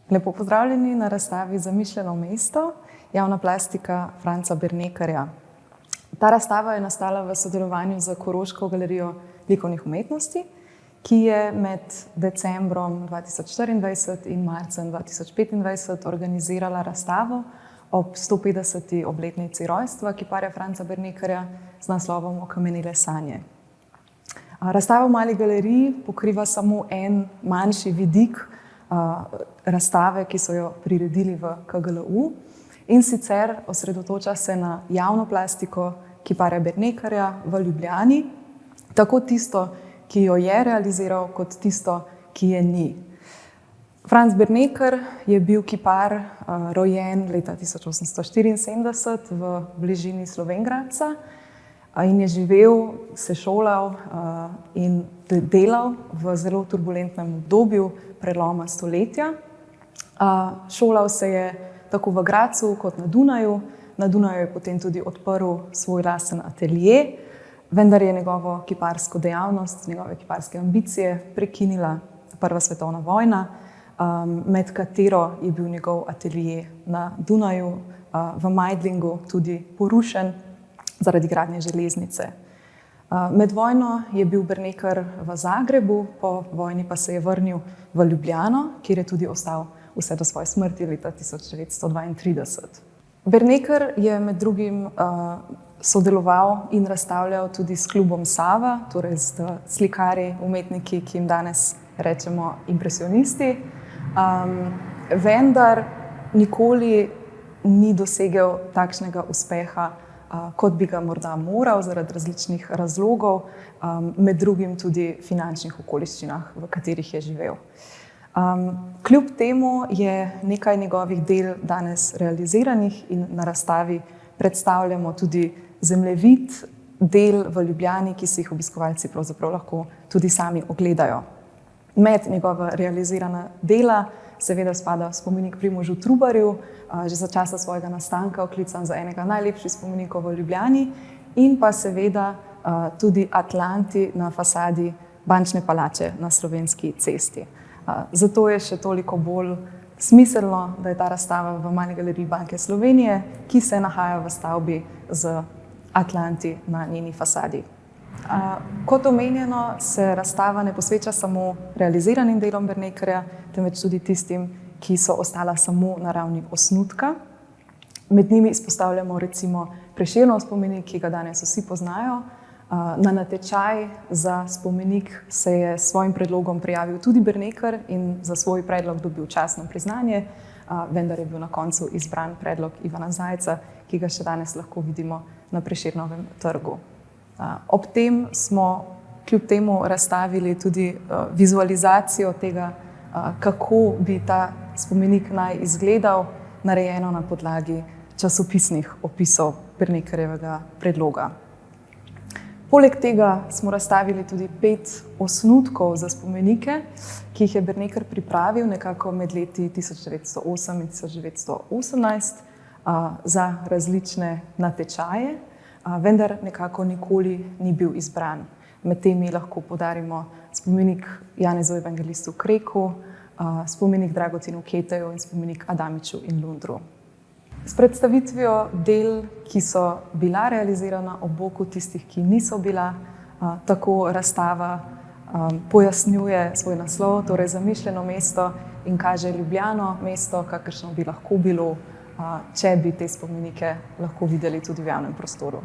Lepo pozdravljeni na razstavi Zamišljeno mesto, javna plastika Franca Bernekerja. Ta razstava je nastala v sodelovanju z Koroško galerijo likovnih umetnosti, ki je med decembrom 2024 in marcem 2025 organizirala razstavo ob 150. obletnici rojstva kiparja Franca Bernekerja z naslovom Okamenele sanje. Razstava v Mali galeriji pokriva samo en manjši vidik razstave, ki so jo priredili v KGLU, in sicer osredotoča se na javno plastiko kiparja Bernekerja v Ljubljani, tako tisto, ki jo je realiziral, kot tisto, ki je ni. Franc Berneker je bil kipar, rojen leta 1874 v bližini Slovenj Gradca in je živel, se šolal in delal v zelo turbulentnem obdobju preloma stoletja. Šolal se je tako v Gradcu kot na Dunaju. Na Dunaju je potem tudi odprl svoj lasten atelje, vendar je njegovo kiparsko dejavnost, njegove kiparske ambicije prekinila Prva svetovna vojna, med katero je bil njegov atelje na Dunaju v Meidlingu tudi porušen zaradi gradnje železnice. Med vojno je bil Berneker v Zagrebu, po vojni pa se je vrnil v Ljubljano, kjer je tudi ostal vse do svoje smrti leta 1932. Berneker je med drugim sodeloval in razstavljal tudi s klubom Sava, torej s slikarji, umetniki, ki jim danes rečemo impresionisti, vendar nikoli ni dosegel takšnega uspeha, kot bi ga morda moral zaradi različnih razlogov, med drugim tudi finančnih okoliščinah, v katerih je živel. Kljub temu je nekaj njegovih del danes realiziranih in na razstavi predstavljamo tudi zemljevid del v Ljubljani, ki si jih obiskovalci pravzaprav lahko tudi sami ogledajo. Med njegova realizirana dela seveda spada spomenik Primožu Trubarju, že za časa svojega nastanka oklican za enega najlepših spomenikov v Ljubljani, in pa seveda tudi Atlanti na fasadi Bančne palače na Slovenski cesti. Zato je še toliko bolj smiselno, da je ta razstava v Mali galeriji Banke Slovenije, ki se nahaja v stavbi z Atlanti na njeni fasadi. Kot omenjeno, se razstava ne posveča samo realiziranim delom Bernekerja, temveč tudi tistim, ki so ostala samo na ravni osnutka. Med njimi izpostavljamo recimo Prešernov spomenik, ki ga danes vsi poznajo. Na natečaj za spomenik se je s svojim predlogom prijavil tudi Berneker in za svoj predlog dobil častno priznanje, vendar je bil na koncu izbran predlog Ivana Zajca, ki ga še danes lahko vidimo na Prešernovem trgu. Ob tem smo kljub temu razstavili tudi vizualizacijo tega, kako bi ta spomenik naj izgledal, narejeno na podlagi časopisnih opisov Bernekerjevega predloga. Poleg tega smo razstavili tudi 5 osnutkov za spomenike, ki jih je Berneker pripravil nekako med leti 1908 in 1918 za različne natečaje, vendar nekako nikoli ni bil izbran. Med temi lahko poudarimo spomenik Janezu Evangelistu Kreku, spomenik Dragotinu Keteju in spomenik Adamiču in Lundru. S predstavitvijo del, ki so bila realizirana ob boku tistih, ki niso bila, tako razstava pojasnjuje svoj naslov, torej Zamišljeno mesto, in kaže Ljubljano, mesto, kakršno bi lahko bilo, če bi te spomenike lahko videli tudi v javnem prostoru.